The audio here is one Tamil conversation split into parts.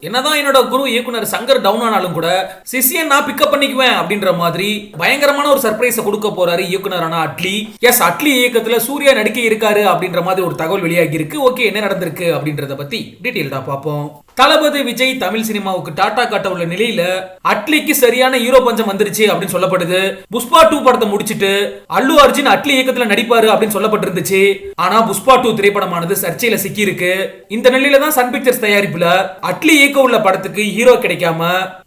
என்னதான் என்னோட குரு இயக்குனர் சங்கர் டவுன் ஆனாலும் கூட சிசியன் நான் பிக்கப் பண்ணிக்குவேன் அப்படின்ற மாதிரி பயங்கரமான ஒரு சர்ப்ரைஸ் கொடுக்க போறாரு இயக்குனரான அட்லி. எஸ், அட்லி இயக்கத்துல சூர்யா நடிக்க இருக்காரு அப்படின்ற மாதிரி ஒரு தகவல் வெளியாகி இருக்கு. ஓகே, என்ன நடந்திருக்கு அப்படின்றத பத்தி டீடைல்டா பார்ப்போம். தளபதி விஜய் தமிழ் சினிமாவுக்கு டாடா காட்ட உள்ள நிலையில அட்லிக்கு சரியான ஹீரோ பஞ்சம் வந்துருச்சு அப்படின்னு சொல்லப்படுது. புஷ்பா 2 படத்தை முடிச்சிட்டு அல்லு அர்ஜுன் அட்லி இயக்கத்துல நடிப்பாரு அப்படின்னு சொல்லப்பட்டிருந்துச்சு. ஆனா புஷ்பா 2 திரைப்படமானது சர்ச்சையில சிக்கி இருக்கு. இந்த நிலையில தான் சன் பிக்சர்ஸ் தயாரிப்புல அட்லி இயக்க உள்ள படத்துக்கு ஹீரோ கிடைக்காம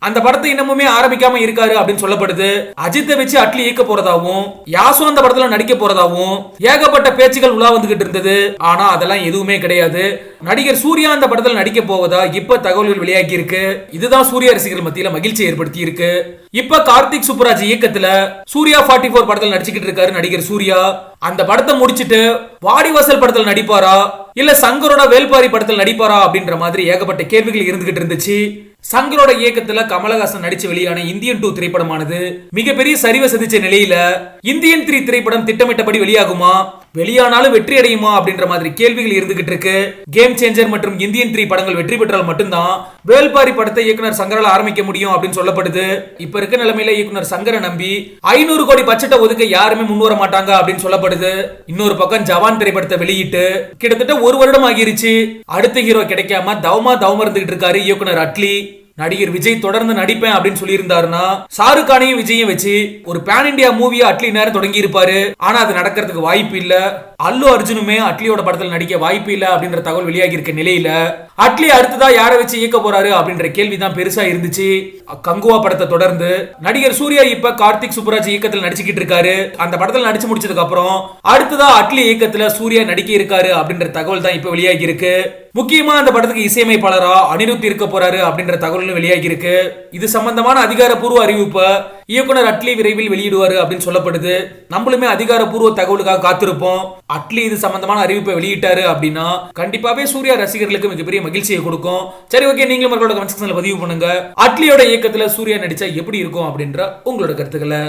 அந்த படத்தை இன்னமுமே ஆரம்பிக்காம இருக்காரு அப்படின்னு சொல்லப்படுது. அஜித்தை வச்சு அட்லி இயக்க போறதாவும் யாசோ அந்த படத்துல நடிக்க போறதாவும் ஏகப்பட்ட பேச்சுகள் உலா வந்துகிட்டு இருந்தது. ஆனா அதெல்லாம் எதுவுமே கிடையாது. நடிகர் சூர்யா அந்த படத்தில் நடிக்க போவதா இப்ப தகவல்கள் வெளியாகி இருக்கு. இதுதான் சூர்யா ரசிகர்கள் மத்தியில மகிழ்ச்சி ஏற்படுத்தி இருக்கு. இப்ப கார்த்திக் சுப்புராஜ் இயக்கத்துல சூர்யா 44 படத்தில் நடிச்சுக்கிட்டு இருக்காரு நடிகர் சூர்யா. அந்த படத்தை முடிச்சிட்டு வாடிவாசல் படத்தில் நடிப்பாரா இல்ல சங்கரோட வேல்பாரி படத்தில் நடிப்பாரா அப்படின்ற மாதிரி ஏகப்பட்ட கேள்விகள் இருந்துகிட்டு இருந்துச்சு. சங்கரோட இயக்கத்துல கமலஹாசன் நடிச்சு வெளியான இந்தியன் 2 திரைப்படமானது மிகப்பெரிய சரிவை சந்திச்ச நிலையில இந்தியன் 3 திரைப்படம் திட்டமிட்டபடி வெளியாகுமா, வெளியானாலும் வெற்றி அடையுமா அப்படின்ற மாதிரி கேள்விகள் இருந்துகிட்டு இருக்கு. கேம் சேஞ்சர் மற்றும் இந்தியன் 3 படங்கள் வெற்றி பெற்றால் மட்டும்தான் வேல்பாரி படத்தை இயக்குனர் சங்கரால் ஆரம்பிக்க முடியும் அப்படின்னு சொல்லப்படுது. இப்ப இருக்க நிலைமையில இயக்குனர் சங்கரை நம்பி 500 கோடி பட்ஜெட்டை ஒதுக்க யாருமே முன்வர மாட்டாங்க அப்படின்னு சொல்லப்படுது. இன்னொரு பக்கம் ஜவான் திரைப்படத்தை வெளியிட்டு கிட்டத்தட்ட ஒரு வருடம் ஆகிருச்சு. அடுத்த ஹீரோ கிடைக்காம தவமா இருந்துகிட்டு இருக்காரு இயக்குனர் அட்லி. நடிகர் விஜய் தொடர்ந்து நடிப்பேன் அப்படின்னு சொல்லியிருந்தாருன்னா ஷாருக் கானையும் விஜயும் வச்சு ஒரு பேன் இண்டியா மூவியா அட்லி நேரம் தொடங்கி இருப்பாரு. ஆனா அது நடக்கிறதுக்கு வாய்ப்பு இல்ல. அல்லு அர்ஜுனுமே அட்லியோட படத்தில் நடிக்க வாய்ப்பு இல்ல அப்படின்ற தகவல் வெளியாகி இருக்க நிலையில அட்லி அடுத்ததா யாரை வச்சு இயக்க போறாரு அப்படின்ற கேள்விதான் பெருசா இருந்துச்சு. கங்குவா படத்தை தொடர்ந்து நடிகர் சூர்யா இப்ப கார்த்திக் சுப்புராஜ் இயக்கத்தில் நடிச்சுக்கிட்டு இருக்காரு. அந்த படத்தில் நடிச்சு முடிச்சதுக்கு அப்புறம் அடுத்ததா அட்லி இயக்கத்துல சூர்யா நடிக்க இருக்காரு அப்படின்ற தகவல் தான் இப்ப வெளியாகி இருக்கு. முக்கியமா அந்த படத்துக்கு இசையமைப்பாளரா அனிருத் இருக்க போறாரு அப்படின்ற தகவல் வெளியாகி இருக்கு. இது சம்பந்தமான அதிகாரப்பூர்வ அறிவிப்பை இயக்குனர் அட்லி விரைவில் வெளியிடுவாரு அப்படின்னு சொல்லப்படுது. நம்மளுமே அதிகாரப்பூர்வ தகவலுக்காக காத்திருப்போம். அட்லி இது சம்பந்தமான அறிவிப்பை வெளியிட்டாரு அப்படின்னா கண்டிப்பாவே சூர்யா ரசிகர்களுக்கு மிகப்பெரிய மகிழ்ச்சியை கொடுக்கும். சரி, ஓகே, நீங்களும் உங்களோட கமெண்ட் செக்ஷன்ல பதிவு பண்ணுங்க. அட்லியோட இயக்கத்துல சூர்யா நடிச்சா எப்படி இருக்கும் அப்படின்ற உங்களோட கருத்துக்களை.